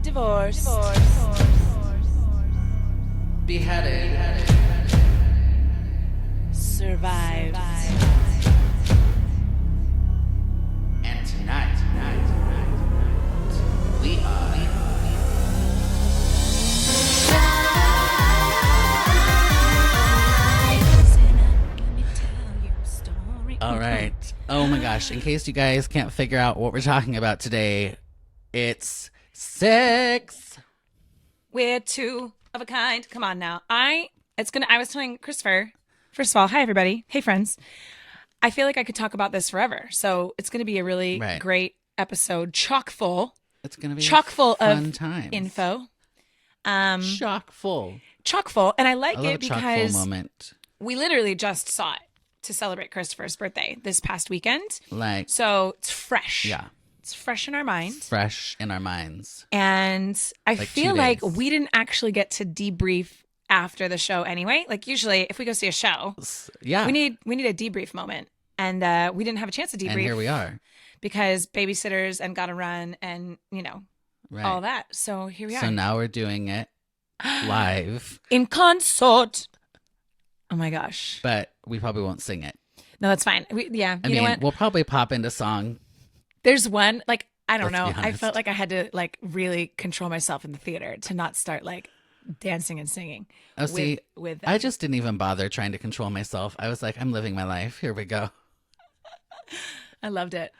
Divorced. Beheaded. Survived. And tonight, we are all right. Oh my gosh, in case you guys can't figure out what we're talking about today, it's SiX. We're two of a kind. Come on now. I was telling Christopher, first of all, hi everybody. Hey friends. I feel like I could talk about this forever. So it's gonna be a really great episode, chock full. It's gonna be chock full of times. Info. Chock full. And I like it chock because full moment. we literally just saw it to celebrate Christopher's birthday this past weekend. Like, so it's fresh. Yeah. It's fresh in our minds. Fresh in our minds. And I like feel like we didn't actually get to debrief after the show anyway. Like usually if we go see a show, we need a debrief moment. And we didn't have a chance to debrief. And here we are. Because babysitters and gotta run and, all that. So here we are. So now we're doing it live. In Consort. Oh my gosh. But we probably won't sing it. No, that's fine. I mean, what? We'll probably pop into song. There's one, like, I don't know. Let's be honest. I felt like I had to, like, really control myself in the theater to not start, like, dancing and singing. Oh, see, with I just didn't even bother trying to control myself. I was like, I'm living my life. Here we go. I loved it.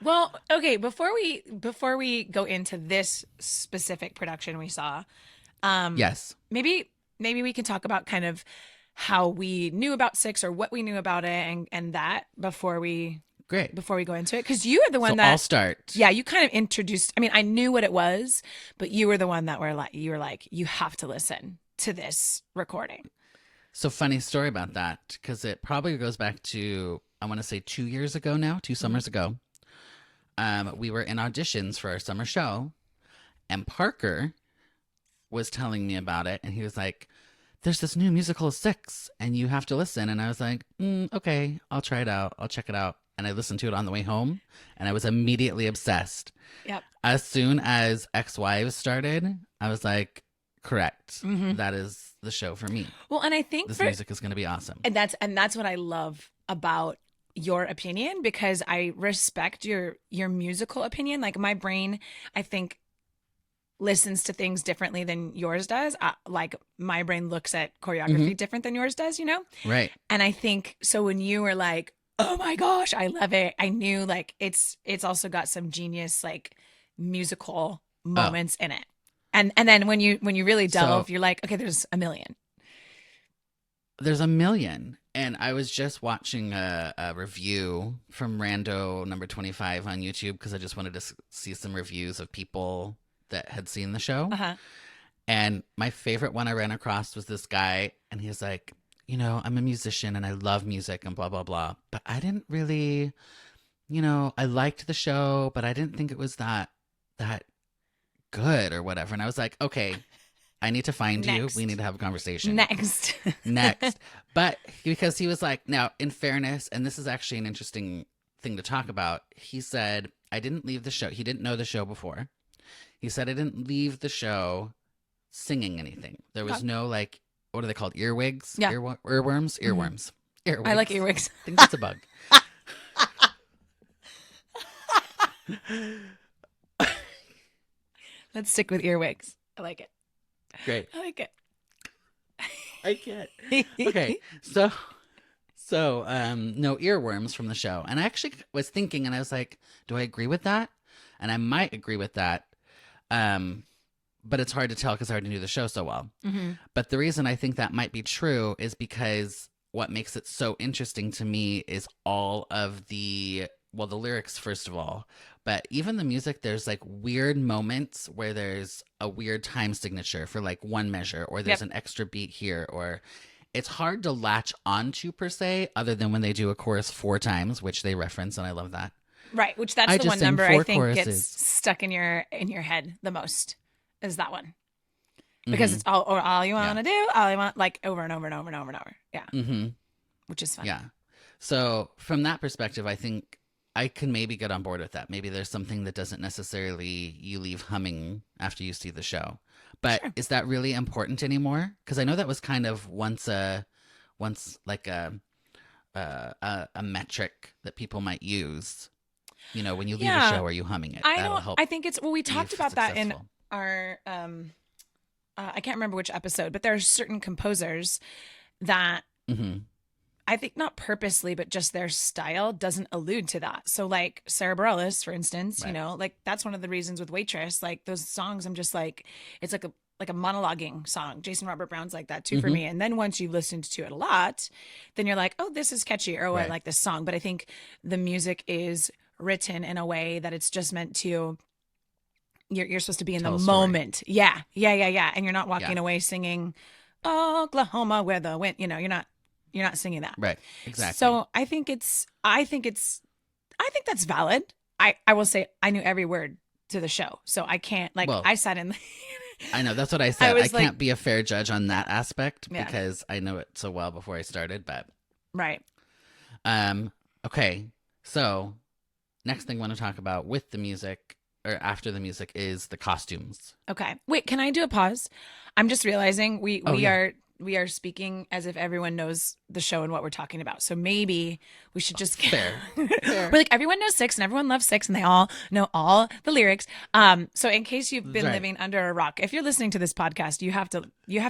Well, okay, before we go into this specific production we saw, yes, maybe we can talk about kind of how we knew about SiX or what we knew about it and that before we go into it, because you are the one that I'll start. Yeah, you kind of introduced. I mean, I knew what it was, but you were the one that were like, you have to listen to this recording. So funny story about that, because it probably goes back to, I want to say 2 years ago now, 2 summers ago. We were in auditions for our summer show, and Parker was telling me about it, and he was like, there's this new musical SiX, and you have to listen. And I was like, okay, I'll try it out. I'll check it out. And I listened to it on the way home, and I was immediately obsessed. Yep. As soon as Ex-Wives started, I was like, correct. Mm-hmm. That is the show for me. Well, and I think this music is going to be awesome. And that's what I love about your opinion, because I respect your musical opinion. Like my brain, I think, listens to things differently than yours does. Like my brain looks at choreography different than yours does, Right. And I think so when you were like, oh my gosh, I love it, I knew like it's also got some genius like musical moments in it. And then when you really delve, you're like, okay, there's a million. And I was just watching a review from Rando number 25 on YouTube, because I just wanted to see some reviews of people that had seen the show. And my favorite one I ran across was this guy, and he's like, I'm a musician and I love music and blah, blah, blah. But I didn't really, I liked the show, but I didn't think it was that good or whatever. And I was like, okay, I need to find you. We need to have a conversation. Next. But because he was like, now, in fairness, and this is actually an interesting thing to talk about, he said, I didn't leave the show. He didn't know the show before. He said, I didn't leave the show singing anything. There was no, like, what are they called? Earwigs? Yeah. Earworms? Earworms. Earwigs. I like earwigs. I think that's a bug. Let's stick with earwigs. I like it. Great. I like it. I can't. Okay. So, no earworms from the show. And I actually was thinking, and I was like, do I agree with that? And I might agree with that. But it's hard to tell because I already knew the show so well. But the reason I think that might be true is because what makes it so interesting to me is all of the lyrics, first of all, but even the music. There's like weird moments where there's a weird time signature for like one measure, or there's an extra beat here, or it's hard to latch onto per se, other than when they do a chorus 4 times, which they reference, and I love that. Right, which that's the one number I think gets stuck in your head the most. Is that one, because it's all you want to do, all you want, like over and over and over and over and over. Yeah. Which is fun. Yeah. So from that perspective, I think I can maybe get on board with that. Maybe there's something that doesn't necessarily you leave humming after you see the show. But Sure. is that really important anymore? Because I know that was kind of once like a metric that people might use. You know, when you leave a show, are you humming it? That'll help. I think it's, well, we talked about that in successful. our, I can't remember which episode, but there are certain composers that Mm-hmm. I think not purposely, but just their style doesn't allude to that. So like Sarah Bareilles, for instance, you Right. know, like that's one of the reasons with Waitress, like those songs, I'm just like, it's like a monologuing song. Jason Robert Brown's like that too for Mhm. me. And then once you've listened to it a lot, then you're like, oh, this is catchy, or oh, I Right. like this song. But I think the music is written in a way that it's just meant to, you're supposed to be in Tell the a story. moment. Yeah. And you're not walking Yeah. away singing Oklahoma where the wind, you know, you're not singing that. Right. Exactly. So I think that's valid. I will say I knew every word to the show. So I can't, like, Well, I sat in I know that's what I said. I, was can't like- be a fair judge on that aspect Yeah. because I know it so well before I started. But right. okay. So next thing I want to talk about with the music or after the music is the costumes. Okay. Wait, can I do a pause? I'm just realizing we Oh, yeah. we are speaking as if everyone knows the show and what we're talking about. So maybe we should just Fair. We're like, everyone knows SiX and everyone loves SiX and they all know all the lyrics. So in case you've been That's right. living under a rock, if you're listening to this podcast, you have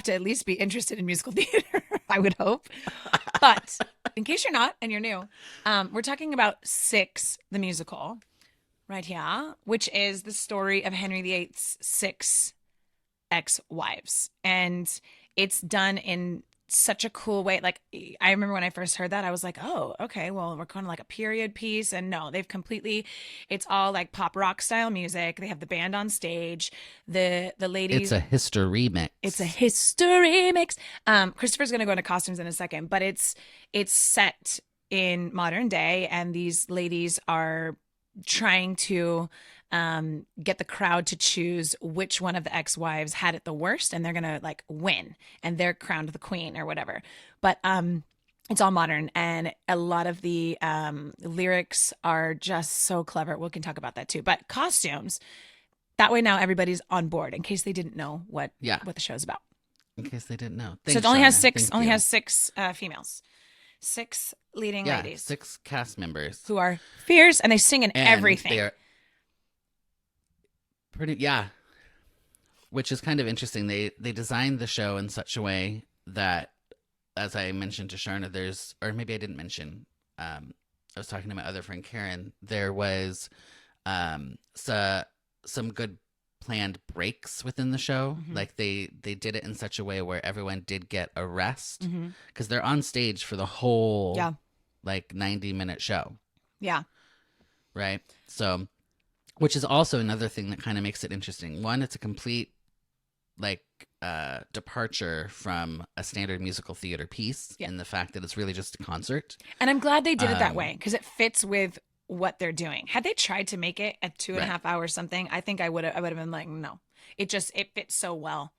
to at least be interested in musical theater, I would hope. But in case you're not and you're new, we're talking about SiX the musical right here, which is the story of Henry VIII's 6 ex-wives. And it's done in such a cool way. Like, I remember when I first heard that, I was like, oh, okay, well, we're kind of like a period piece. And no, it's all like pop rock style music. They have the band on stage. The ladies. It's a history mix. It's a history mix. Christopher's going to go into costumes in a second, but it's set in modern day. And these ladies are trying to get the crowd to choose which one of the ex-wives had it the worst, and they're gonna like win, and they're crowned the queen or whatever. But it's all modern, and a lot of the lyrics are just so clever. We can talk about that too. But costumes, that way now everybody's on board in case they didn't know what the show's about. In case they didn't know. So Thanks, it only has Shauna. six. Thank Only you. has 6 females, 6 leading ladies 6 cast members. who are fierce, and they sing in And everything. They are pretty, which is kind of interesting. They designed the show in such a way that, as I mentioned to Sharna, or maybe I didn't mention, I was talking to my other friend Karen, there was some good planned breaks within the show. Mhm. Like they did it in such a way where everyone did get a rest Mm-hmm. because they're on stage for the whole Yeah. like 90-minute show. Yeah. Right. So, which is also another thing that kind of makes it interesting. One, it's a complete like departure from a standard musical theater piece in the fact that it's really just a concert. And I'm glad they did it that Um, way because it fits with what they're doing. Had they tried to make it a 2.5 hours something, I think I would have been like, no. It fits so well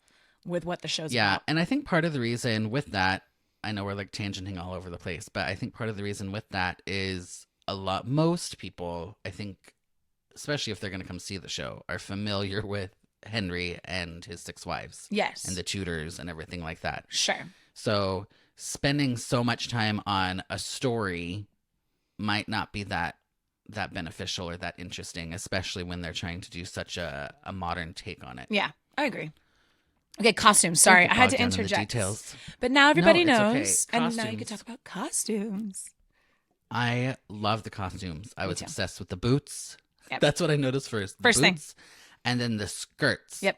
with what the show's about. And I think part of the reason with that, I know we're like tangenting all over the place, but I think part of the reason with that is most people, I think, especially if they're going to come see the show, are familiar with Henry and his 6 wives. Yes. And the Tudors and everything like that. Sure. So spending so much time on a story might not be that beneficial or that interesting, especially when they're trying to do such a modern take on it. Yeah, I agree. Okay, costumes. Sorry, I had to Bog down in the interject. details. But now everybody No, it's okay. knows. And now you can Costumes. talk about costumes. I love the costumes. I was too. obsessed with the boots. Yep. That's what I noticed first. The First thing. boots, and then the skirts. Yep.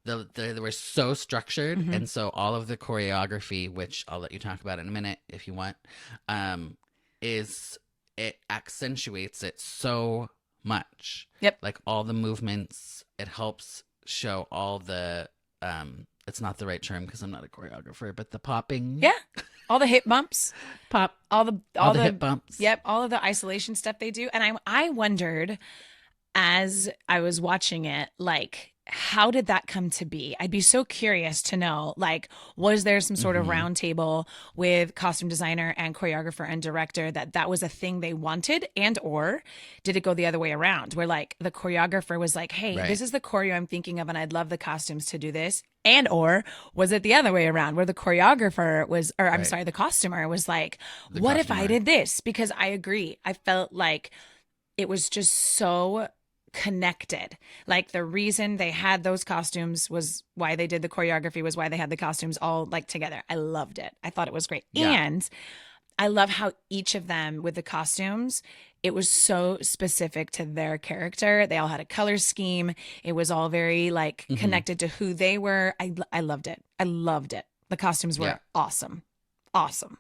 They were so structured, Mhm. and so all of the choreography, which I'll let you talk about in a minute if you want, it accentuates it so much. Yep. Like all the movements, it helps show all the. It's not the right term because I'm not a choreographer, but the popping. Yeah. All the hip bumps. Pop. All the hip bumps. Yep, all of the isolation stuff they do. And I wondered as I was watching it, like, how did that come to be? I'd be so curious to know, like, was there some sort of round table with costume designer and choreographer and director that was a thing they wanted, and or did it go the other way around where like the choreographer was like, hey, Right. this is the choreo I'm thinking of and I'd love the costumes to do this, and or was it the other way around where the choreographer was, or I'm Right. sorry, the costumer was like, The what if I costumer. did this? Because I agree, I felt like it was just so connected. Like the reason they had those costumes was why they did the choreography, was why they had the costumes all like together. I loved it. I thought it was great. Yeah. And I love how each of them with the costumes, it was so specific to their character. They all had a color scheme. It was all very like connected to who they were. I loved it. I loved it. The costumes were Yeah. awesome. Awesome.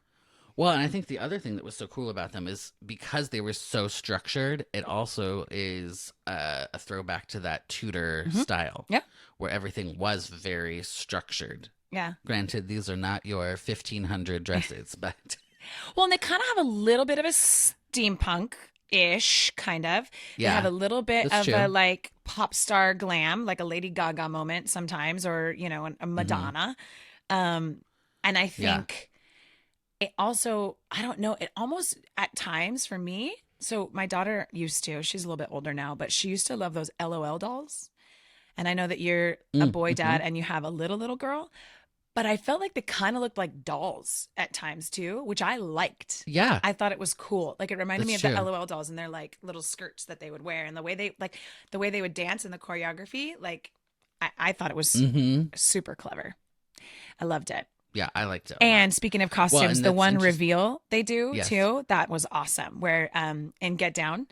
Well, and I think the other thing that was so cool about them is because they were so structured, it also is a throwback to that Tudor style. Yeah. Where everything was very structured. Yeah. Granted, these are not your 1500 dresses, but Well, and they kind of have a little bit of a steampunk-ish kind of. They Yeah, have a little bit that's of a true. like pop star glam, like a Lady Gaga moment sometimes, or you know, a Madonna. And I think it also, I don't know, it almost at times for me. So my daughter used to, she's a little bit older now, but she used to love those LOL dolls. And I know that you're a boy dad and you have a little girl, but I felt like they kind of looked like dolls at times too, which I liked. Yeah. I thought it was cool. Like it reminded me of That's the true. LOL dolls and their like little skirts that they would wear and the way they like the way they would dance in the choreography. Like I thought it was super clever. I loved it. Yeah, I liked it a lot. And speaking of costumes, and the that's one interest- reveal they do Yes. too, that was awesome. Where in Get Down,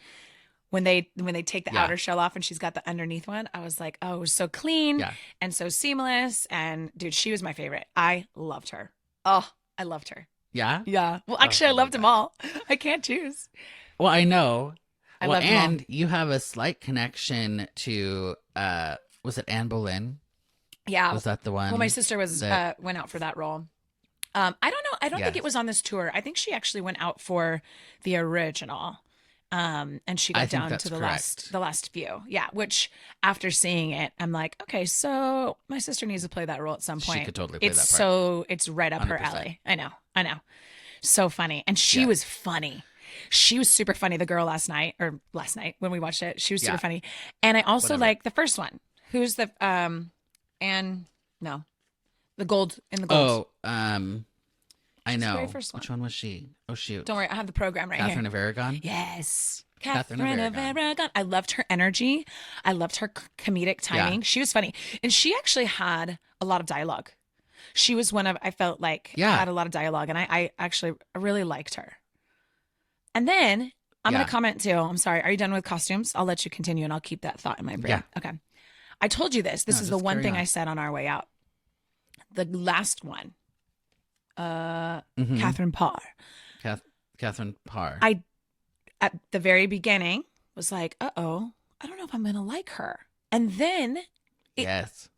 when they take the Yeah. outer shell off and she's got the underneath one, I was like, oh, it was so clean Yeah. and so seamless. And dude, she was my favorite. I loved her. Oh, I loved her. Yeah? Yeah. Well, actually, I I love loved them all. I can't choose. Well, I know. I well, loved them all. and you have a slight connection to was it Anne Boleyn? Yeah. Was that the one? Well, my sister was that- went out for that role. I don't know. I don't think Yes. it was on this tour. I think she actually went out for the original. And she I got think down that's to the correct. last few. Yeah. Which after seeing it, I'm like, okay, so my sister needs to play that role at some She point. could totally play it's that part. it's right up her 100%. alley. I know. So funny. And she Yeah. was funny. She was super funny. The girl last night when we watched it, she was super Yeah. funny. And I also Whatever. like the first one. Who's the the gold in the gold. Oh, I She's the know. very first one. Which one was she? Oh shoot. Don't worry, I have the program right Catherine here. of Aragon? Yes. Catherine Catherine of of Aragon. Aragon. I loved her energy. I loved her comedic timing. Yeah. She was funny. And she actually had a lot of dialogue. She was one of, I felt like, Yeah. had a lot of dialogue. And I actually really liked her. And then I'm going Yeah. to comment too. I'm sorry. Are you done with costumes? I'll let you continue and I'll keep that thought in my brain. Yeah. Okay. I told you this. This No, is the just one carry thing on. I said on our way out. The last one, Mhm. Catherine Parr. Catherine Parr. I, at the very beginning, was like, uh-oh, I don't know if I'm going to like her. And then yes.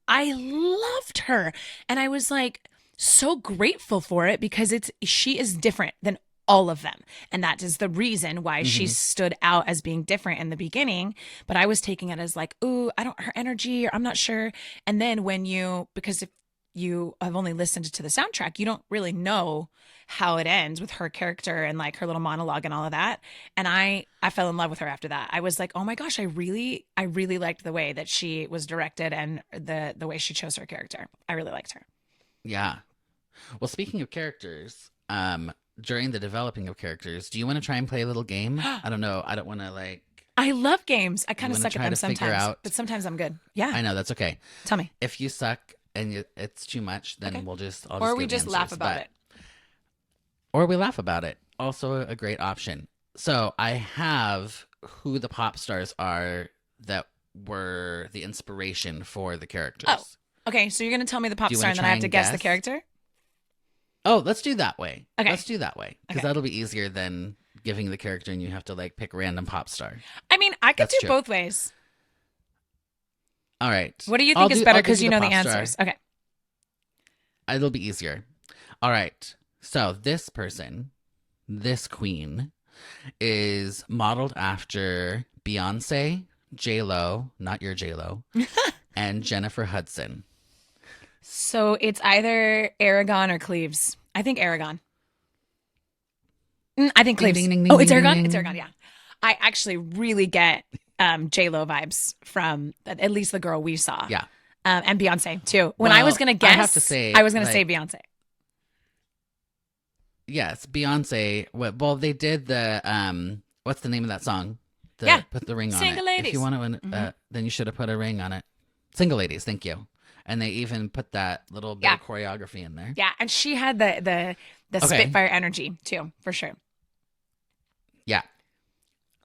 I loved her. And I was like so grateful for it because she is different than all of them. And that is the reason why she stood out as being different in the beginning. But I was taking it as like, ooh, her energy, or I'm not sure. And then because if you have only listened to the soundtrack, you don't really know how it ends with her character and like her little monologue and all of that. And I fell in love with her after that. I was like, oh my gosh, I really liked the way that she was directed and the way she chose her character. I really liked her. Yeah. Well, speaking of characters, during the developing of characters, do you want to try and play a little game? I don't know. I don't want to like. I love games. I kind of wanna suck at try them to figure sometimes, out- but sometimes I'm good. Yeah. I know that's okay. Tell me. If you suck and it's too much, then Okay. we'll just. Or we give just laugh answers, about but- it. Or we laugh about it. Also a great option. So I have who the pop stars are that were the inspiration for the characters. Oh. Okay, so you're going to tell me the pop Do you star wanna and then try I have to and guess the guess? character? Oh, let's do that way. Okay. Let's do that way. Because Okay. that'll be easier than giving the character and you have to like pick a random pop star. I mean, I could That's do true. both ways. All right. What do you think is better because you know the pop star. answers? Okay. It'll be easier. All right. So this person, this queen, is modeled after Beyonce, J-Lo, not your J-Lo, and Jennifer Hudson. So it's either Aragon or Cleves. I think Aragon. I think Cleves. Ding, ding, ding, Oh, it's ding, Aragon? ding. It's Aragon, yeah. I actually really get J-Lo vibes from at least the girl we saw. Yeah. And Beyonce, too. When I Well, was going to guess, I have to say, I was going to say like, Beyonce. Yes, Beyonce. Well, they did the what's the name of that song? Yeah. Put the ring on Single it. Ladies. If you want to, then you should have put a ring on it. Single Ladies. Thank you. And they even put that little bit of choreography in there. Yeah, and she had the Spitfire energy, too, for sure. Yeah.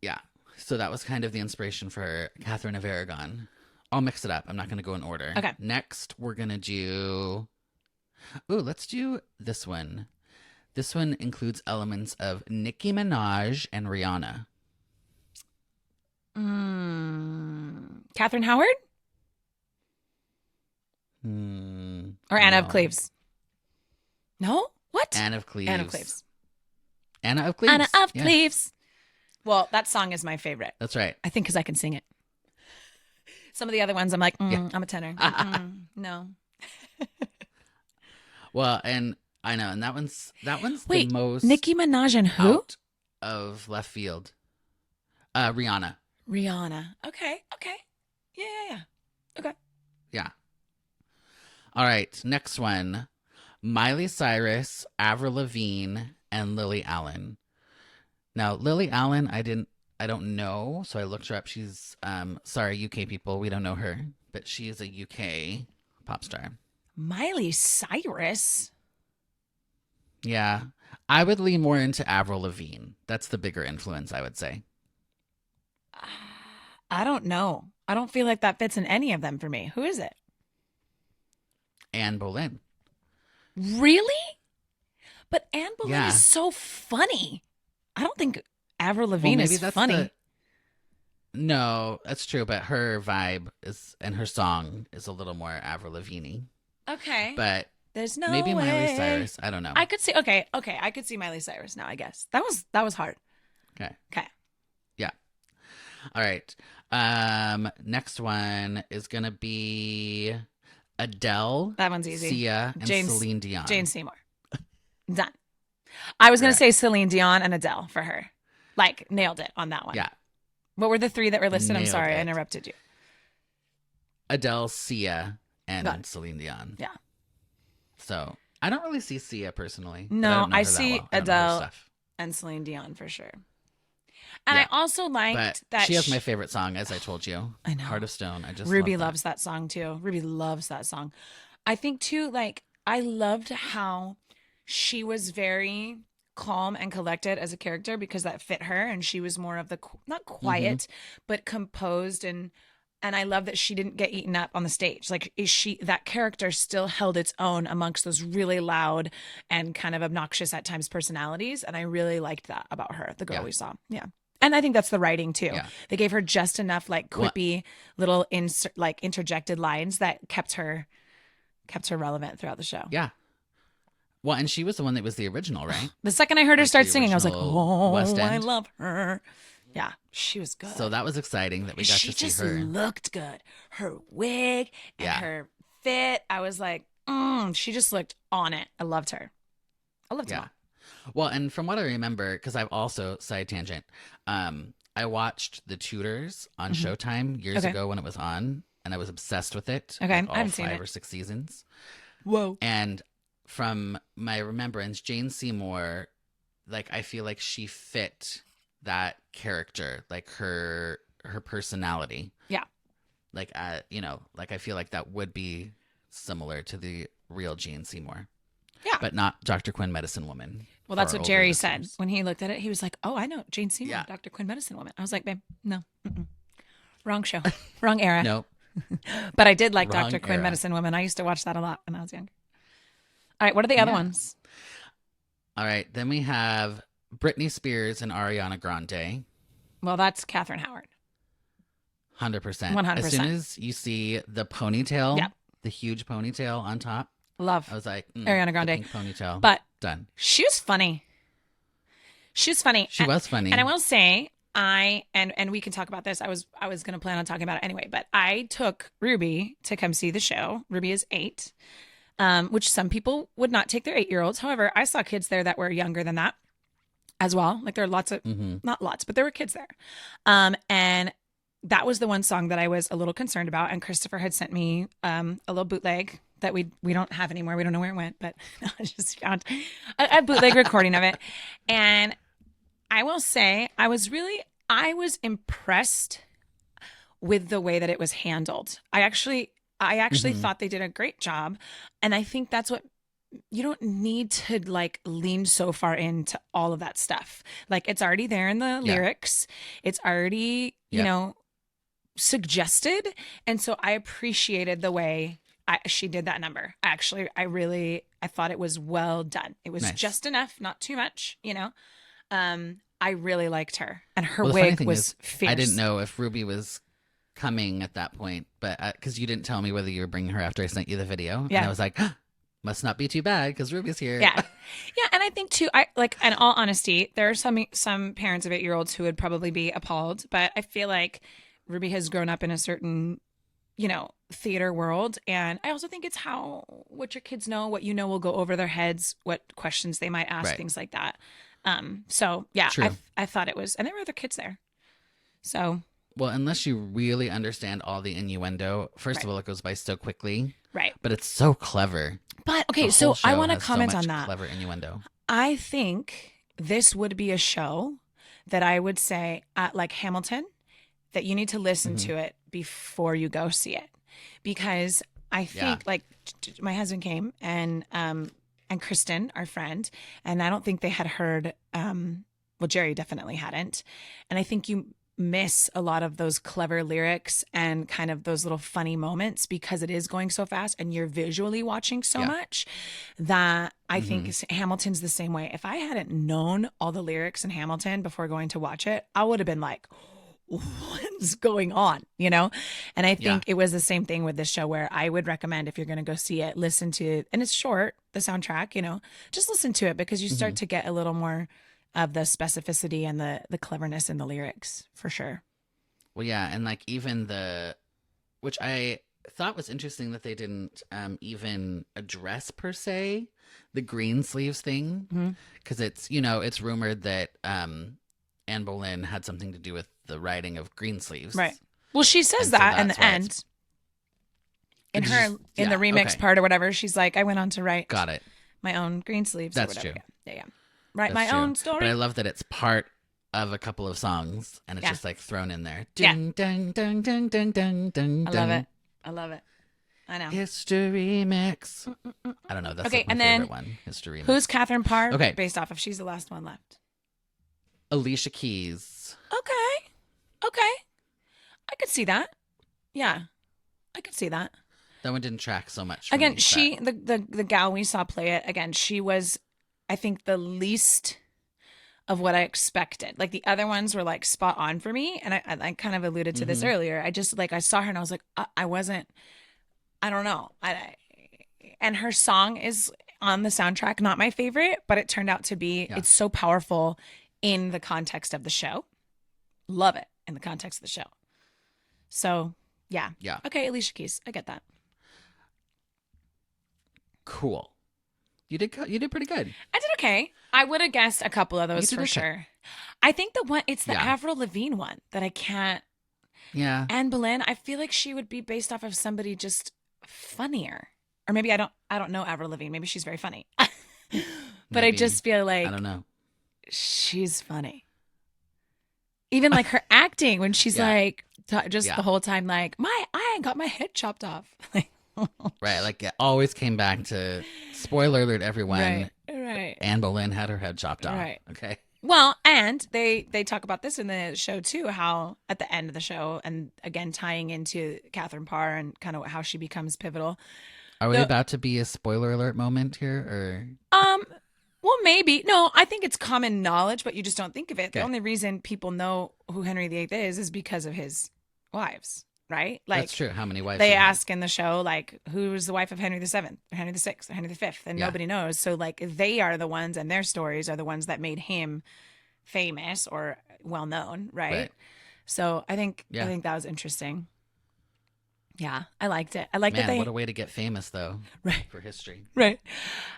Yeah. So that was kind of the inspiration for Catherine of Aragon. I'll mix it up. I'm not going to go in order. Okay. Next, we're going to do... Ooh, let's do this one. This one includes elements of Nicki Minaj and Rihanna. Catherine Howard? Or Anna of Cleves? No? What? Anna of Cleves. Anna of Cleves. Anna of Cleves. Anna of Yeah. Cleves. Well, that song is my favorite. That's right. I think because I can sing it. Some of the other ones, I'm like, I'm a tenor. No. Well, and I know, and that one's Wait, the most Nicki Minaj and who? out of left field. Rihanna. Rihanna. Okay. Yeah. Okay. Yeah. All right, next one. Miley Cyrus, Avril Lavigne, and Lily Allen. Now, Lily Allen, I don't know, so I looked her up. She's sorry, UK people, we don't know her, but she is a UK pop star. Miley Cyrus? Yeah. I would lean more into Avril Lavigne. That's the bigger influence, I would say. I don't know. I don't feel like that fits in any of them for me. Who is it? Anne Boleyn. Really? But Anne Boleyn Yeah. is so funny. I don't think Avril Lavigne is funny. No, that's true, but her vibe is and her song is a little more Avril Lavigne. Okay. But there's no maybe way. Miley Cyrus. I don't know. I could see okay. I could see Miley Cyrus now, I guess. That was hard. Okay. Okay. All right. Next one is gonna be Adele. That one's easy. Sia and Celine Dion. Jane Seymour. Done. I was going to Correct. say Celine Dion and Adele for her. Like, nailed it on that one. Yeah. What were the three that were listed? I'm Nailed sorry, I it. interrupted you. Adele, Sia, and Got it. Celine Dion. Yeah. So I don't really see Sia personally. but No, don't know I her that see well. I don't know her Adele. stuff. And Celine Dion for sure. And Yeah. I also liked But that she has my favorite song, as I told you. I know. Heart of Stone. I just Ruby love that. loves that song too. Ruby loves that song. I think too, like, I loved how she was very calm and collected as a character because that fit her, and she was more of the not quiet but composed, and I love that she didn't get eaten up on the stage. Like, that character still held its own amongst those really loud and kind of obnoxious at times personalities, and I really liked that about her, the girl Yeah. we saw. Yeah. And I think that's the writing too. Yeah. They gave her just enough like quippy little interjected lines that kept her relevant throughout the show. Yeah. Well, and she was the one that was the original, right? The second I heard her Like start the singing, I was like, original "Oh, West I End. love her." Yeah, she was good. So that was exciting that we got she to see just her. looked good. Her wig and Yeah. her fit, I was like, she just looked on it. I loved her. I loved her. Yeah. Well, and from what I remember, because I've also side tangent, I watched The Tudors on Showtime years Okay. ago when it was on, and I was obsessed with it. Okay, like I haven't all seen 5 it. or 6 seasons. Whoa. And from my remembrance, Jane Seymour, like I feel like she fit that character, like her personality. Yeah. Like like I feel like that would be similar to the real Jane Seymour. Yeah. But not Dr. Quinn, Medicine Woman. Well, that's for what older Jerry said. listeners. When he looked at it, he was like, "Oh, I know Jane Seymour, Yeah. Dr. Quinn, Medicine Woman." I was like, "Babe, no. Wrong show. Wrong era." No. But I did like Wrong Dr. Quinn, era. Medicine Woman. I used to watch that a lot when I was younger. All right, what are the other Yeah. ones? All right. Then we have Britney Spears and Ariana Grande. Well, that's Catherine Howard. 100%. 100%. As soon as you see the ponytail, Yep. the huge ponytail on top, Love. I was like, Ariana the Grande. pink ponytail. But done. she was funny. She was funny. She was funny. And I will say, and we can talk about this. I was going to plan on talking about it anyway, but I took Ruby to come see the show. Ruby is 8, which some people would not take their 8-year-olds. However, I saw kids there that were younger than that as well. Like there are lots of, not lots, but there were kids there. And that was the one song that I was a little concerned about. And Christopher had sent me a little bootleg that we don't have anymore. We don't know where it went, but I just found a bootleg recording of it. And I will say I was impressed with the way that it was handled. I actually thought they did a great job. And I think that's what, you don't need to like lean so far into all of that stuff. Like it's already there in the lyrics. It's already, you know, suggested. And so I appreciated the way she did that number. Actually, I thought it was well done. It was just enough, not too much, you know. I really liked her, and her wig was fierce. I didn't know if Ruby was coming at that point, but because you didn't tell me whether you were bringing her after I sent you the video, and I was like, must not be too bad because Ruby's here. Yeah, and I think too, in all honesty, there are some parents of 8-year-olds who would probably be appalled, but I feel like Ruby has grown up in a certain, you know, theater world, and I also think it's what your kids know, what you know will go over their heads, what questions they might ask, things like that. So yeah, I thought it was, and there were other kids there. So, well, unless you really understand all the innuendo, first of all, it goes by so quickly. Right. But it's so clever. But okay, so I want to comment on that. Clever innuendo. I think this would be a show that I would say, like Hamilton, that you need to listen to it before you go see it, because I think like my husband came and Kristen, our friend, and I don't think they had heard, well, Jerry definitely hadn't. And I think you miss a lot of those clever lyrics and kind of those little funny moments because it is going so fast and you're visually watching so much that I think Hamilton's the same way. If I hadn't known all the lyrics in Hamilton before going to watch it, I would have been like, what's going on, you know? And I think it was the same thing with this show, where I would recommend, if you're going to go see it, listen to, and it's short, the soundtrack, you know, just listen to it, because you start to get a little more of the specificity and the cleverness in the lyrics, for sure. Well, yeah, and like even which I thought was interesting that they didn't even address per se the green sleeves thing, because it's, you know, it's rumored that Anne Boleyn had something to do with the writing of green sleeves. Right. Well, she says that in the end. In the remix part or whatever, she's like, I went on to write my own green sleeves. That's or whatever. true. Yeah. Write my own story. But I love that it's part of a couple of songs and it's just like thrown in there. Dun, dun, dun, dun, dun, dun, dun, I love it. I know. History mix. I don't know. That's like my favorite one. History mix. Who's Catherine Parr? Okay. Based off of, she's the last one left. Alicia Keys. Okay. I could see that. Yeah. I could see that. That one didn't track so much. Again, the gal we saw play it, again, she was, I think, the least of what I expected. Like the other ones were like spot on for me. And I kind of alluded to this earlier. I just like, I saw her and I was like, I don't know. And her song is on the soundtrack, not my favorite, but it turned out to be, it's so powerful in the context of the show. Love it in the context of the show. So yeah. Okay, Alicia Keys, I get that. Cool. You did pretty good. I did okay. I would have guessed a couple of those for sure. I think it's the Avril Lavigne one that I can't. Yeah. Anne Boleyn, I feel like she would be based off of somebody just funnier, or maybe I don't know Avril Lavigne. Maybe she's very funny, but maybe. I just feel like I don't know. She's funny. Even like her acting when she's like the whole time like I got my head chopped off. Right, like it always came back to, spoiler alert, everyone. Right. Anne Boleyn had her head chopped off. Right. Okay. Well, and they talk about this in the show too, how at the end of the show, and again tying into Catherine Parr and kind of how she becomes pivotal. Are we about to be a spoiler alert moment here, or? Well, maybe. No, I think it's common knowledge, but you just don't think of it. Okay. The only reason people know who Henry VIII is because of his wives, right? Like, that's true. How many wives? They ask in the show, like, who was the wife of Henry VII, or Henry VI, or Henry V, and nobody knows. So, like, they are the ones, and their stories are the ones that made him famous or well known, right? Right. So I think Yeah. that was interesting. Yeah, I liked it. I like that Man, they what a way to get famous, though, right. for history. Right.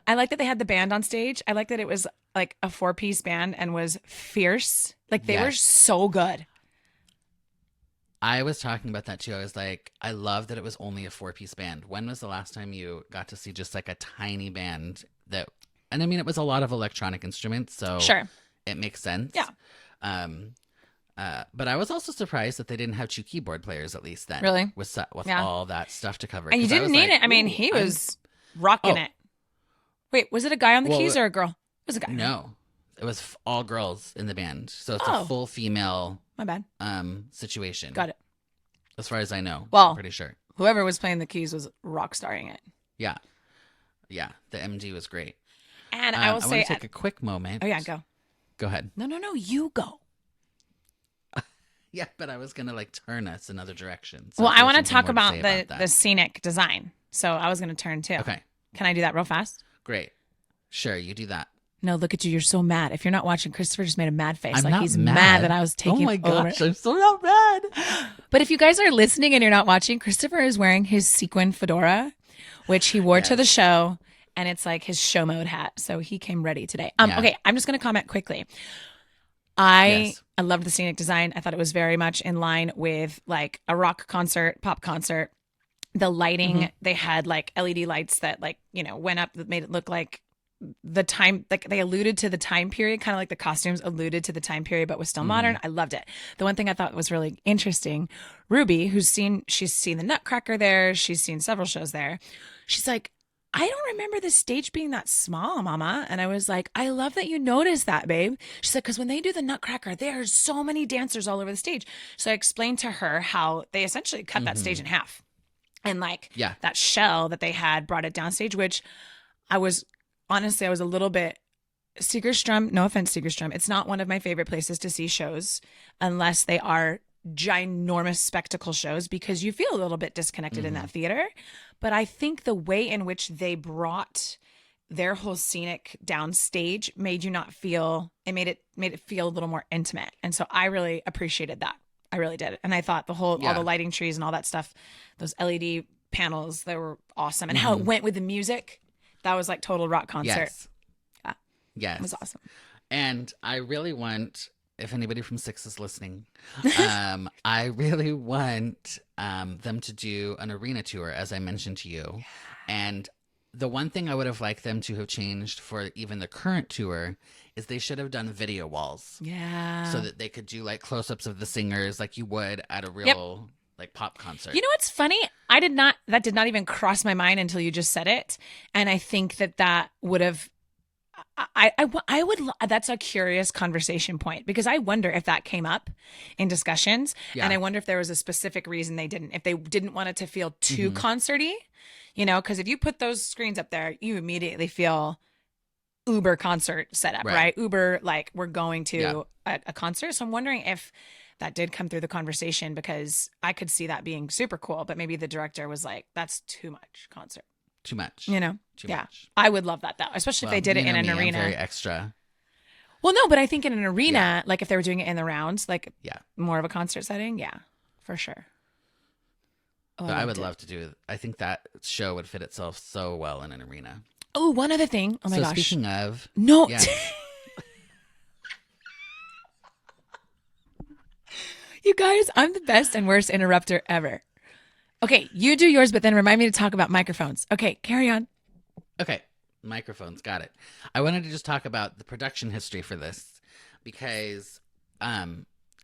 I like that they had the band on stage. I like that it was like a 4-piece band and was fierce. Like they were Yes. so good. I was talking about that too. I was like, I love that it was only a 4-piece band. When was the last time you got to see just like a tiny band that, and I mean, it was a lot of electronic instruments, so Sure. it makes sense. Yeah. But I was also surprised that they didn't have 2 keyboard players at least then. Really? With Yeah. all that stuff to cover. And you 'Cause I didn't was need like, it. I mean, ooh, he was rocking it. Wait, was it a guy on the keys or a girl? It was a guy. No, it was all girls in the band. So it's Oh. a full female My bad. situation. Got it. As far as I know. Well, I'm pretty sure. Whoever was playing the keys was rock starring it. Yeah. Yeah. The MD was great. And I will say, want to take a quick moment. oh yeah, go. Go ahead. No, you go. Yeah, but I was gonna like turn us another direction. So Well, if I you want have to something talk more about say the scenic design. So I was going to turn too. Okay, Can I do that real fast? great. Sure, you do that. No, look at you. You're so mad. If you're not watching, Christopher just made a mad face. I'm like not he's mad. that I was taking Oh my over. gosh, I'm so not mad. But if you guys are listening and you're not watching, Christopher is wearing his sequin fedora, which he wore to the show, and it's like his show mode hat. So he came ready today. Yeah. Okay, I'm just going to comment quickly. Yes. I loved the scenic design. I thought it was very much in line with like a rock concert, pop concert. The lighting, they had like LED lights that like, went up that made it look like the time, like they alluded to the time period, kind of like the costumes alluded to the time period, but was still modern. I loved it. The one thing I thought was really interesting, Ruby, she's seen the Nutcracker there. She's seen several shows there. She's like, I don't remember the stage being that small, Mama. And I was like, I love that you noticed that, babe. She said, because when they do the Nutcracker, there are so many dancers all over the stage. So I explained to her how they essentially cut that stage in half. And like that shell that they had brought it downstage, which I was a little bit Segerstrom. No offense, Segerstrom. It's not one of my favorite places to see shows unless they are ginormous spectacle shows because you feel a little bit disconnected in that theater. But I think the way in which they brought their whole scenic downstage made it feel a little more intimate. And so I really appreciated that. I really did. And I thought all the lighting trees and all that stuff, those LED panels, they were awesome. And how it went with the music, that was like total rock concert. Yes. Yeah. Yes. It was awesome. And I really want, if anybody from SiX is listening, I really want them to do an arena tour, as I mentioned to you. Yeah. And the one thing I would have liked them to have changed for even the current tour is they should have done video walls. Yeah. So that they could do like close-ups of the singers like you would at a real like pop concert. You know what's funny? That did not even cross my mind until you just said it. And I think that would have, that's a curious conversation point because I wonder if that came up in discussions. Yeah. And I wonder if there was a specific reason if they didn't want it to feel too concerty, because if you put those screens up there, you immediately feel Uber concert setup, right? Uber, like we're going to a concert. So I'm wondering if that did come through the conversation because I could see that being super cool, but maybe the director was like, that's too much concert. Too much. Too much. I would love that though, especially if they did it in an arena. I'm very extra. Well, no, but I think in an arena, like if they were doing it in the rounds, like more of a concert setting, for sure. Oh, I would love to do it. I think that show would fit itself so well in an arena. Oh, one other thing. Oh my gosh. Speaking of, no. Yeah. You guys, I'm the best and worst interrupter ever. Okay, you do yours, but then remind me to talk about microphones. Okay, carry on. Okay, microphones, got it. I wanted to just talk about the production history for this because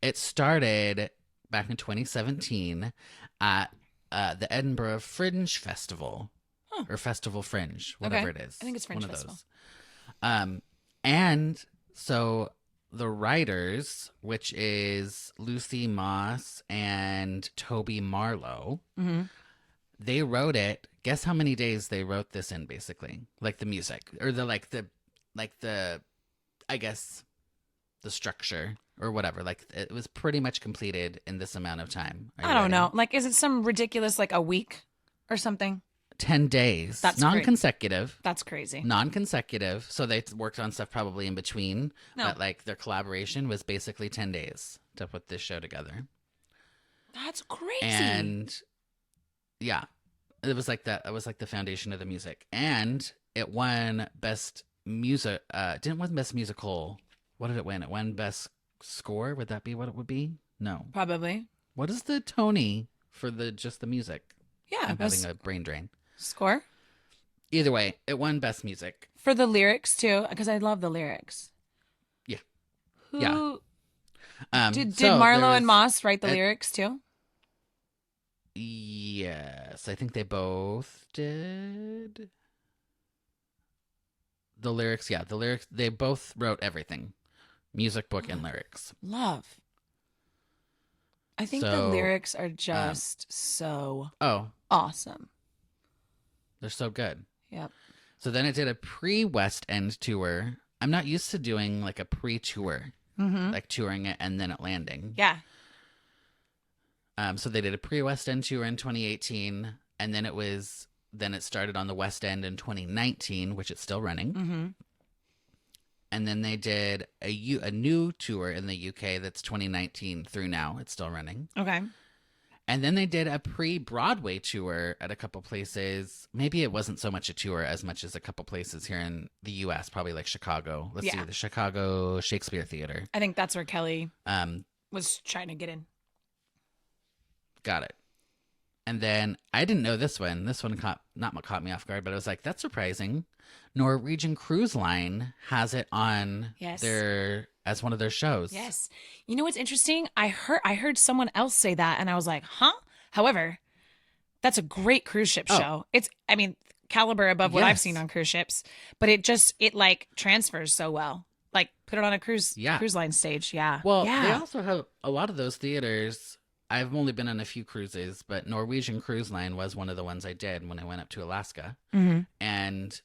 it started back in 2017 at the Edinburgh Fringe Festival or Festival Fringe, whatever it is. I think it's Fringe one Festival. Of those. And so the writers, which is Lucy Moss and Toby Marlowe, they wrote it. Guess how many days they wrote this in, basically, like the music or the I guess the structure or whatever. Like it was pretty much completed in this amount of time. I don't know. Like, is it some ridiculous like a week or something? 10 days. That's non-consecutive. That's crazy. Non-consecutive. So they worked on stuff probably in between. No. But like their collaboration was basically 10 days to put this show together. That's crazy. And yeah, it was like that. It was like the foundation of the music. And it won best music. Didn't win best musical. What did it win? It won best score. Would that be what it would be? No. Probably. What is the Tony for just the music? Yeah. I'm having a brain drain. Score? Either way, it won best music. For the lyrics too, because I love the lyrics. Yeah. Who Yeah. did Marlo and Moss write the lyrics too? Yes, I think they both did. The lyrics, yeah, the lyrics, they both wrote everything. Music, book, and lyrics. Love. I think the lyrics are just so awesome. They're so good. Yep. So then it did a pre-West End tour. I'm not used to doing like a pre-tour, like touring it and then it landing. Yeah. So they did a pre-West End tour in 2018, and then it started on the West End in 2019, which it's still running. Mm-hmm. And then they did a new tour in the UK that's 2019 through now. It's still running. Okay. And then they did a pre-Broadway tour at a couple places. Maybe it wasn't so much a tour as much as a couple places here in the U.S., probably like Chicago. Let's see, the Chicago Shakespeare Theater. I think that's where Kelly was trying to get in. Got it. And then I didn't know this one. This one caught me off guard, but I was like, that's surprising. Norwegian Cruise Line has it on as one of their shows. Yes. You know what's interesting? I heard someone else say that, and I was like, huh? However, that's a great cruise ship show. It's, I mean, caliber above what I've seen on cruise ships, but it like transfers so well. Like put it on a cruise line stage. Yeah. Well, they also have a lot of those theaters. I've only been on a few cruises, but Norwegian Cruise Line was one of the ones I did when I went up to Alaska. Mm-hmm. And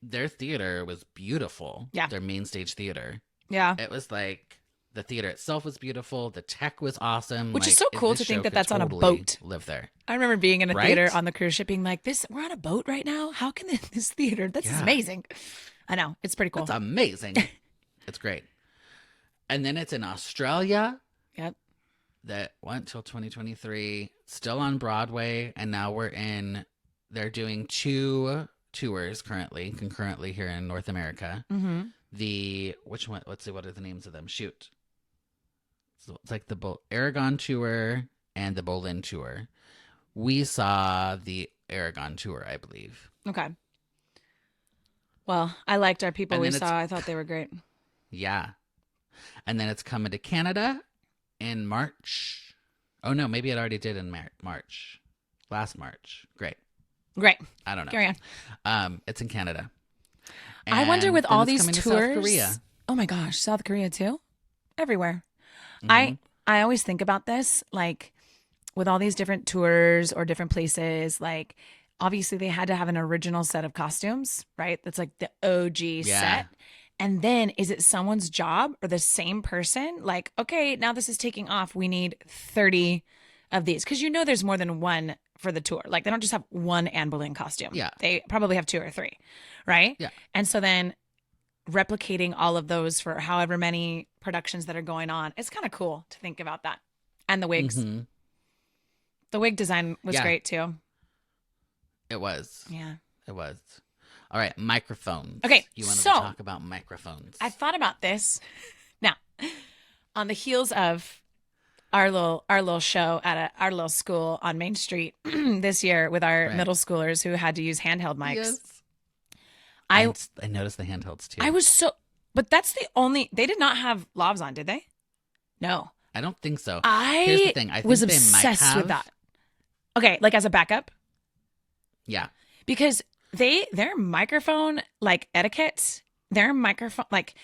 their theater was beautiful. Yeah. Their main stage theater. Yeah. It was like the theater itself was beautiful. The tech was awesome. Which is so cool to think that that's on a boat. Live there. I remember being in a theater on the cruise ship being like, we're on a boat right now? How can this theater? This is amazing. I know. It's pretty cool. It's amazing. It's great. And then it's in Australia. Yep. That went till 2023, still on Broadway, and now they're doing 2 tours concurrently here in North America. Mm-hmm. Which one? Let's see, what are the names of them? Shoot. So it's like the Aragon tour and the Bolin tour. We saw the Aragon tour, I believe. Okay. Well, I liked our people we saw. I thought they were great. Yeah. And then it's coming to Canada in March. Oh no, maybe it already did in March. Last March. Great. I don't know. Carry on. It's in Canada. I wonder with all these tours. South Korea. Oh my gosh, South Korea too? Everywhere. Mm-hmm. I always think about this, like with all these different tours or different places, like obviously they had to have an original set of costumes, right? That's like the OG set. And then is it someone's job or the same person? Like, okay, now this is taking off. We need 30 of these. Because there's more than one for the tour. Like they don't just have one Anne Boleyn costume. Yeah. They probably have 2 or 3, right? Yeah. And so then replicating all of those for however many productions that are going on, it's kind of cool to think about that. And the wigs. Mm-hmm. The wig design was great too. It was. Yeah. It was. All right, microphones. Okay, you wanted to talk about microphones. I thought about this. Now, on the heels of our little show at our little school on Main Street this year with our middle schoolers who had to use handheld mics. Yes. I noticed the handhelds too. But that's the only. They did not have lavs on, did they? No, I don't think so. Here's the thing. I think was obsessed with that. Okay, like as a backup. Yeah, because their microphone like etiquette, their microphone like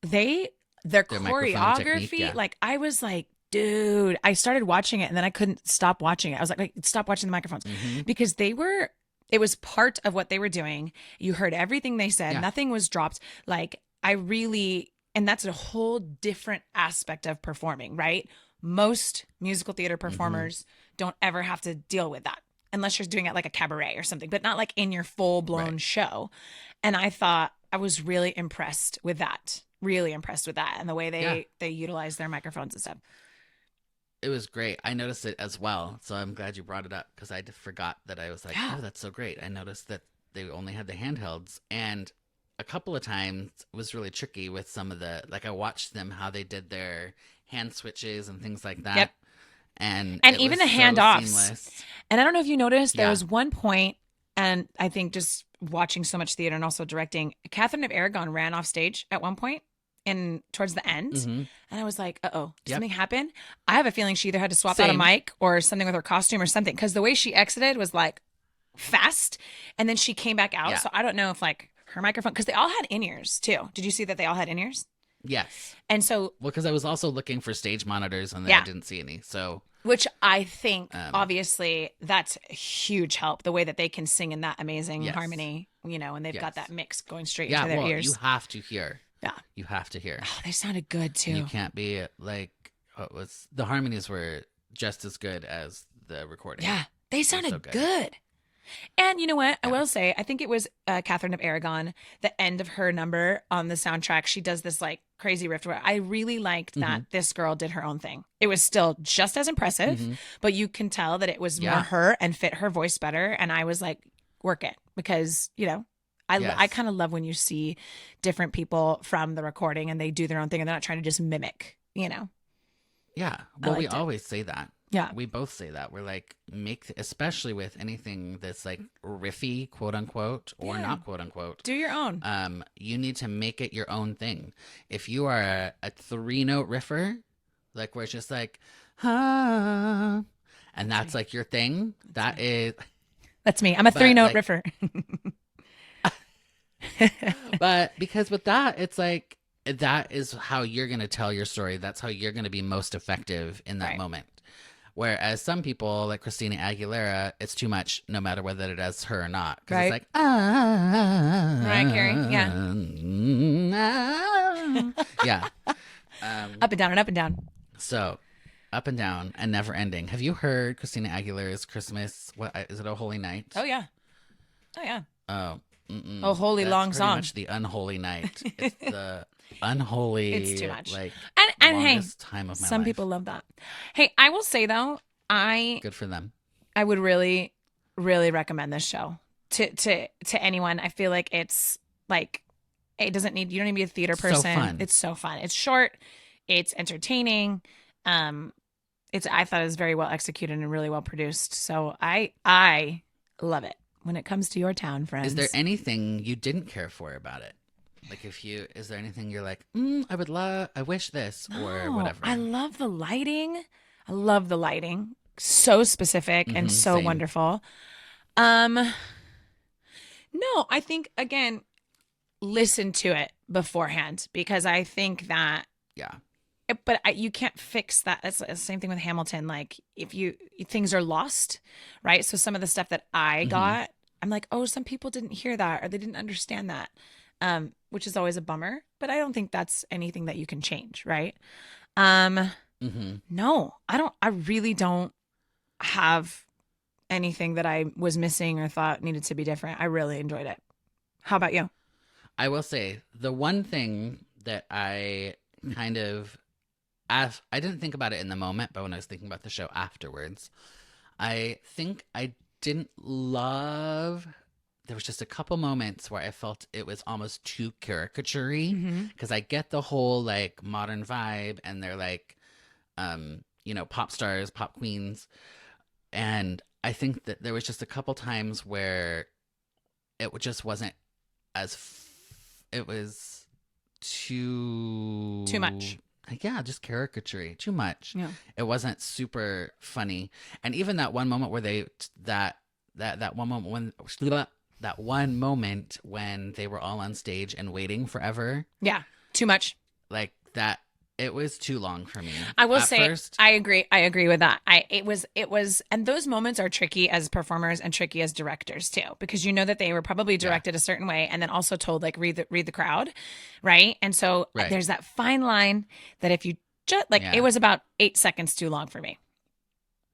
their choreography, like I was like, dude, I started watching it and then I couldn't stop watching it. I was like stop watching the microphones because it was part of what they were doing. You heard everything they said. Nothing was dropped. Like and that's a whole different aspect of performing, right? Most musical theater performers don't ever have to deal with that. unless you're doing it like a cabaret or something, but not like in your full blown show. And I thought I was really impressed with that. Really impressed with that and the way they utilize their microphones and stuff. It was great. I noticed it as well. So I'm glad you brought it up because I forgot that. I was like, oh, that's so great. I noticed that they only had the handhelds. And a couple of times it was really tricky with some of the, like I watched them, how they did their hand switches and things like that. Yep. And even the handoffs. And I don't know if you noticed, there was one point, and I think just watching so much theater and also directing, Catherine of Aragon ran off stage at one point. And towards the end, and I was like, "Uh-oh, did something happen?" I have a feeling she either had to swap out a mic or something with her costume or something, because the way she exited was like fast, and then she came back out. So I don't know if like her microphone, because they all had in-ears too. Did you see that they all had in-ears? Yes. And so, well, because I was also looking for stage monitors and I didn't see any. So, which I think obviously that's a huge help. The way that they can sing in that amazing harmony, you know, and they've got that mix going straight into their ears. You have to hear. Yeah. You have to hear. Oh, they sounded good too. You can't be like, the harmonies were just as good as the recording. Yeah. They sounded so good. And you know what? I will say, I think it was Catherine of Aragon, the end of her number on the soundtrack. She does this like crazy riff where I really liked that this girl did her own thing. It was still just as impressive, but you can tell that it was more her and fit her voice better. And I was like, work it, because, you know, I kind of love when you see different people from the recording and they do their own thing and they're not trying to just mimic, you know? Yeah. Well, we always say that. Yeah. We both say that. We're like, especially with anything that's like riffy, quote unquote, or not quote unquote. Do your own. You need to make it your own thing. If you are a 3-note riffer, like where it's just like, and that's like your thing, that's me. I'm a 3-note riffer. But because with that, it's like, that is how you're going to tell your story. That's how you're going to be most effective in that moment. Whereas some people, like Christina Aguilera, it's too much, no matter whether it is her or not. Because it's like, Mariah Carey, yeah. Up and down and up and down. So, up and down and never ending. Have you heard Christina Aguilera's Christmas? What is it? A Holy Night? Oh yeah. Oh. Oh, holy long song. Much the unholy night. It's the unholy. It's too much. Like, and hey, time of my some life. people love that. Hey, I will say though, good for them. I would really, really recommend this show to anyone. I feel like it's like, it doesn't need, you don't need to be a theater person. So fun. It's so fun. It's short. It's entertaining. I thought it was very well executed and really well produced. So I love it. When it comes to your town, friends. Is there anything you didn't care for about it? Like is there anything you're like, I wish this or whatever? I love the lighting. So specific and so wonderful. No, I think, again, listen to it beforehand, because I think that, but you can't fix that. It's the same thing with Hamilton. Like if things are lost, right? So some of the stuff that I got, I'm like, oh, some people didn't hear that or they didn't understand that, which is always a bummer. But I don't think that's anything that you can change, right? No, I don't. I really don't have anything that I was missing or thought needed to be different. I really enjoyed it. How about you? I will say the one thing that I kind of, I didn't think about it in the moment, but when I was thinking about the show afterwards, I think I didn't love, there was just a couple moments where I felt it was almost too caricature-y, because I get the whole like modern vibe and they're like, pop stars, pop queens. And I think that there was just a couple times where it just wasn't it was too much. Yeah, just caricature, too much. Yeah. It wasn't super funny. And even that one moment where that one moment when they were all on stage and waiting forever. Yeah, too much. Like that, it was too long for me. I will say, I agree with that. It was, and those moments are tricky as performers and tricky as directors too, because you know that they were probably directed a certain way and then also told like read the crowd, right? And so there's that fine line that if you just it was about 8 seconds too long for me.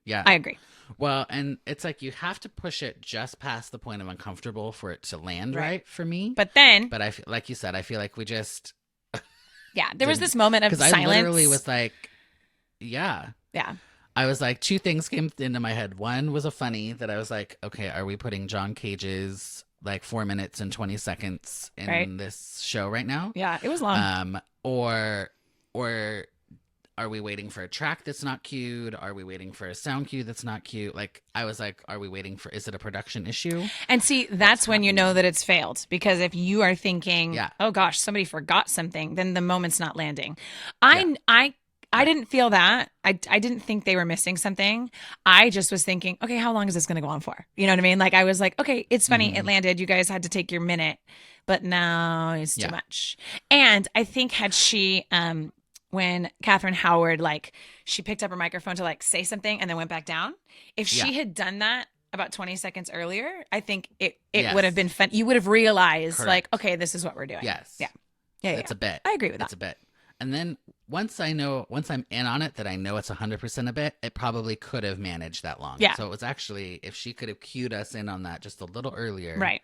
Yeah, I agree. Well, and it's like you have to push it just past the point of uncomfortable for it to land right for me. But then, But I feel, like you said, I feel like we just there was this moment of silence. I literally was like, yeah. Yeah. I was like, two things came into my head. One was a funny that I was like, okay, are we putting John Cage's like 4 minutes and 20 seconds in this show right now? Yeah, it was long. Or are we waiting for a track that's not cued? Are we waiting for a sound cue that's not cute? Like, I was like, are we waiting for, is it a production issue? And see, that's when you know that it's failed. Because if you are thinking, oh gosh, somebody forgot something, then the moment's not landing. I didn't feel that. I didn't think they were missing something. I just was thinking, okay, how long is this going to go on for? You know what I mean? Like, I was like, okay, it's funny. It landed. You guys had to take your minute. But now it's too much. And I think had she... when Catherine Howard, like, she picked up her microphone to like say something and then went back down. If she had done that about 20 seconds earlier, I think it would have been fun. You would have realized like, okay, this is what we're doing. Yes. Yeah. It's a bit. I agree with that. It's a bit. And then once I'm in on it, that I know it's 100% a bit, it probably could have managed that long. Yeah. So it was actually, if she could have cued us in on that just a little earlier, right,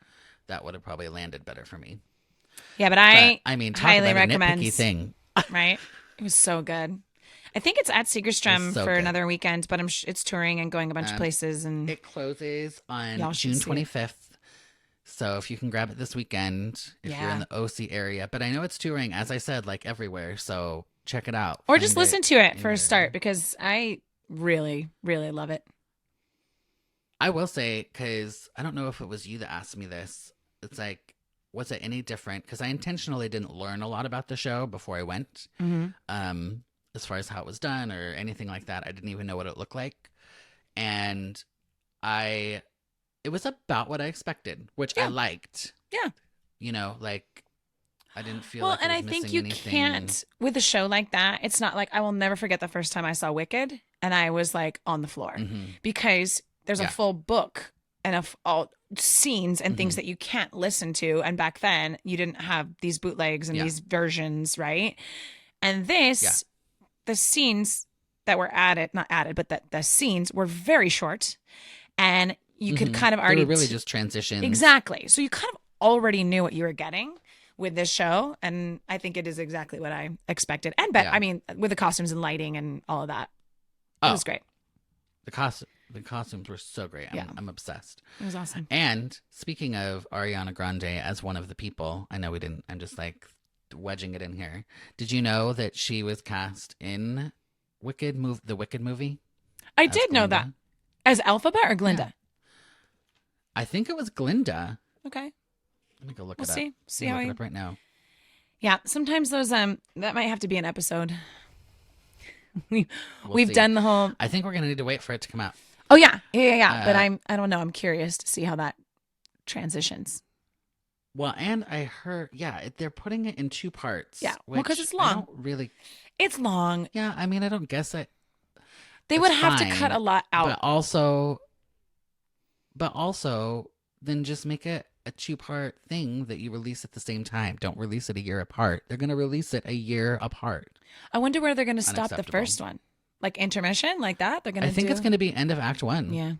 that would have probably landed better for me. Yeah, but I mean, highly recommend. A nitpicky thing. Right. It was so good. I think it's at Segerstrom for another weekend, but it's touring and going a bunch of places. And it closes on June 25th. So if you can grab it this weekend, if you're in the OC area. But I know it's touring, as I said, like everywhere. So check it out. Or just listen to it for a start, because I really, really love it. I will say, because I don't know if it was you that asked me this. It's like, was it any different? Because I intentionally didn't learn a lot about the show before I went. As far as how it was done or anything like that. I didn't even know what it looked like. And it was about what I expected, which I liked. Yeah. You know, like, I didn't feel well, like and I I think you can't, with a show like that, it's not like, I will never forget the first time I saw Wicked and I was like on the floor, because there's a full book and all scenes and things that you can't listen to. And back then you didn't have these bootlegs and these versions, right? And this, the scenes that were not added, but that the scenes were very short, and you could kind of already... They were really just transitions. Exactly. So you kind of already knew what you were getting with this show, and I think it is exactly what I expected. And I mean, with the costumes and lighting and all of that, it was great. The costumes were so great. I'm obsessed. It was awesome. And speaking of Ariana Grande as one of the people, I know we didn't, I'm just like wedging it in here. Did you know that she was cast in the Wicked movie? I did know that. As Elphaba or Glinda? Yeah. I think it was Glinda. Okay. Let me go look it up. See how look it up right now. Yeah, sometimes those that might have to be an episode. We've done the whole... I think we're going to need to wait for it to come out. Oh yeah. But I don't know. I'm curious to see how that transitions. Well, and I heard, they're putting it in 2 parts. Yeah, because it's long. It's long. Yeah, I mean, I don't guess it. They would have to cut a lot out. But also, then just make it a 2-part thing that you release at the same time. Don't release it a year apart. They're going to release it a year apart. I wonder where they're going to stop the first one. Like intermission, like that? They're going to I think it's going to be end of Act 1. Yeah.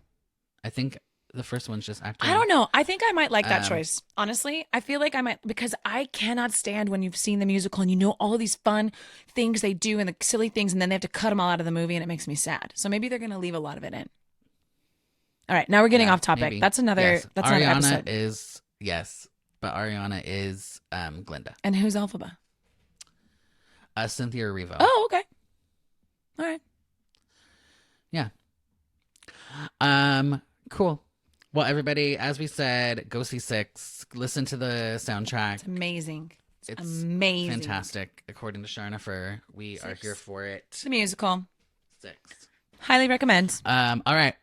I think the first one's just Act 1. I don't know. I think I might like that choice. Honestly, I feel like I might, because I cannot stand when you've seen the musical and you know all of these fun things they do and the silly things, and then they have to cut them all out of the movie, and it makes me sad. So maybe they're going to leave a lot of it in. All right, now we're getting off topic. Maybe. That's another episode. But Ariana is Glinda. And who's Elphaba? Cynthia Erivo. Oh, okay. All right. Yeah. Cool. Well, everybody, as we said, go see SiX. Listen to the soundtrack. It's amazing. It's amazing. Fantastic. According to Charnopher, we are here for it. It's a musical. SiX. Highly recommend. All right.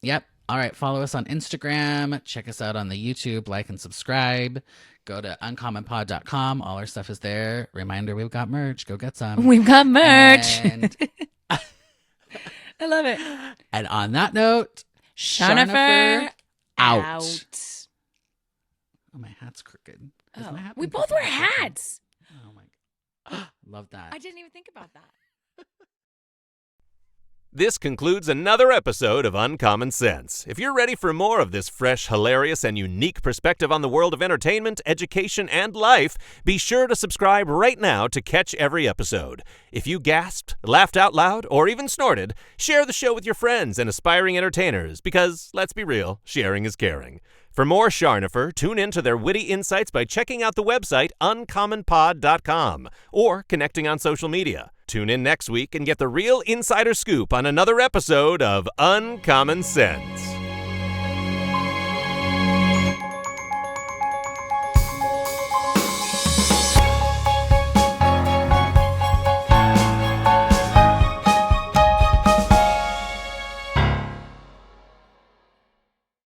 Yep. All right. Follow us on Instagram. Check us out on the YouTube. Like and subscribe. Go to uncommonpod.com. All our stuff is there. Reminder, we've got merch. Go get some. We've got merch. And I love it. And on that note, Charnopher out. Oh, my hat's crooked. Oh. We both wear hats. Oh, my God. Love that. I didn't even think about that. This concludes another episode of Uncommon Sense. If you're ready for more of this fresh, hilarious, and unique perspective on the world of entertainment, education, and life, be sure to subscribe right now to catch every episode. If you gasped, laughed out loud, or even snorted, share the show with your friends and aspiring entertainers because, let's be real, sharing is caring. For more Charnopher, tune in to their witty insights by checking out the website uncommonpod.com or connecting on social media. Tune in next week and get the real insider scoop on another episode of Uncommon Sense.